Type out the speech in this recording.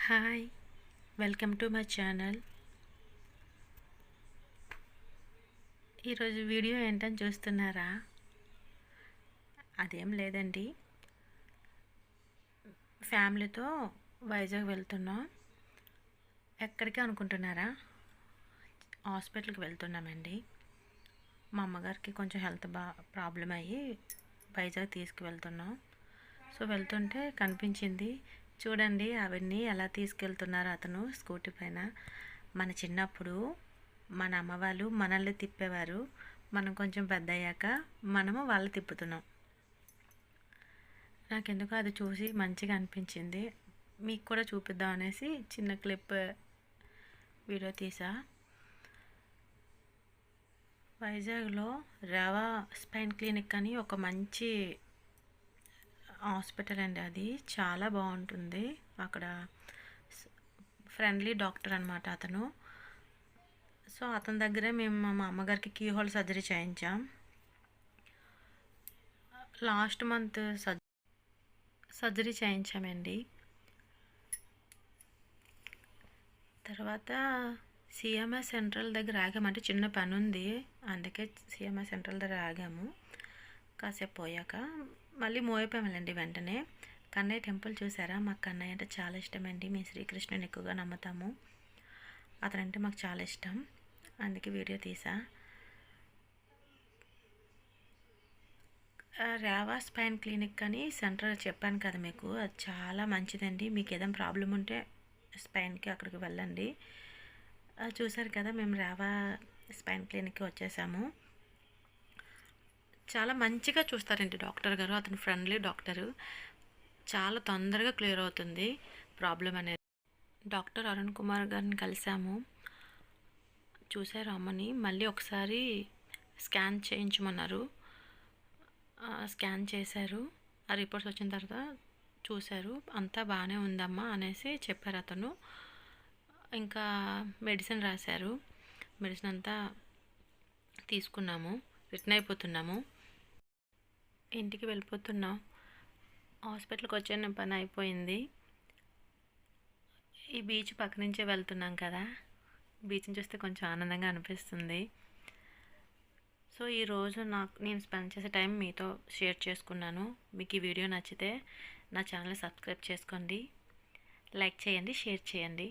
Hi, welcome to my channel. ఈరోజు video ఏంటని చూస్తున్నారా? అదేం లేదండి, ఫ్యామిలీతో వైజాగ్ వెళ్తున్నాం. ఎక్కడికి అనుకుంటున్నారా? హాస్పిటల్కి వెళ్తున్నామండి. మా అమ్మగారికి కొంచెం హెల్త్ ప్రాబ్లం అయ్యి వైజాగ్ తీసుకువెళ్తున్నాం. సో వెళ్తుంటే కనిపించింది. చూడండి అవన్నీ ఎలా తీసుకెళ్తున్నారు అతను స్కూటీ పైన. మన చిన్నప్పుడు మన అమ్మ వాళ్ళు మనల్ని తిప్పేవారు, మనం కొంచెం పెద్ద అయ్యాక మనము వాళ్ళు తిప్పుతున్నాం. నాకెందుకో అది చూసి మంచిగా అనిపించింది. మీకు కూడా చూపిద్దాం అనేసి చిన్న క్లిప్ వీడియో తీసా. వైజాగ్లో రావా స్పైన్ క్లినిక్ అని ఒక మంచి హాస్పిటల్ అండి. అది చాలా బాగుంటుంది. అక్కడ ఫ్రెండ్లీ డాక్టర్ అనమాట అతను. సో అతని దగ్గరే మేము మా అమ్మగారికి కీ హోల్ సర్జరీ చేయించాం. లాస్ట్ మంత్ సర్జరీ చేయించామండి. తర్వాత సిఎంఐ సెంట్రల్ దగ్గర ఆగాము. అంటే చిన్న పని ఉంది, అందుకే సిఎంఐ సెంట్రల్ దగ్గర ఆగాము. కాసేపు పోయాక మళ్ళీ మూవ్ అయిపోయామండి వెంటనే. కన్నయ్య టెంపుల్ చూసారా? మాకు కన్నయ్య అంటే చాలా ఇష్టం అండి. మేము శ్రీకృష్ణుని ఎక్కువగా నమ్ముతాము. అతనంటే మాకు చాలా ఇష్టం, అందుకే వీడియో తీసా. రావా స్పైన్ క్లినిక్ అని సెంటర్ చెప్పాను కదా మీకు, అది చాలా మంచిదండి. మీకు ఏదైనా ప్రాబ్లం ఉంటే స్పైన్కి అక్కడికి వెళ్ళండి. చూసారు కదా, మేము రావా స్పైన్ క్లినిక్కి వచ్చేసాము. చాలా మంచిగా చూస్తారండి డాక్టర్ గారు. అతను ఫ్రెండ్లీ డాక్టరు. చాలా తొందరగా క్లియర్ అవుతుంది ప్రాబ్లం అనేది. డాక్టర్ అరుణ్ కుమార్ గారిని కలిసాము. చూసారు అమ్మని. మళ్ళీ ఒకసారి స్కాన్ చేయించమన్నారు. స్కాన్ చేశారు. ఆ రిపోర్ట్స్ వచ్చిన తర్వాత చూశారు, అంతా బాగానే ఉందమ్మా అనేసి చెప్పారు అతను. ఇంకా మెడిసిన్ రాశారు. మెడిసిన్ అంతా తీసుకున్నాము. రిటర్న్ అయిపోతున్నాము, ఇంటికి వెళ్ళిపోతున్నాం. హాస్పిటల్కి వచ్చే పని అయిపోయింది. ఈ బీచ్ పక్క నుంచే వెళ్తున్నాం కదా, బీచ్ని చూస్తే కొంచెం ఆనందంగా అనిపిస్తుంది. సో ఈరోజు నేను స్పెండ్ చేసే టైం మీతో షేర్ చేసుకున్నాను. మీకు ఈ వీడియో నచ్చితే నా ఛానల్ సబ్స్క్రైబ్ చేసుకోండి, లైక్ చేయండి, షేర్ చేయండి.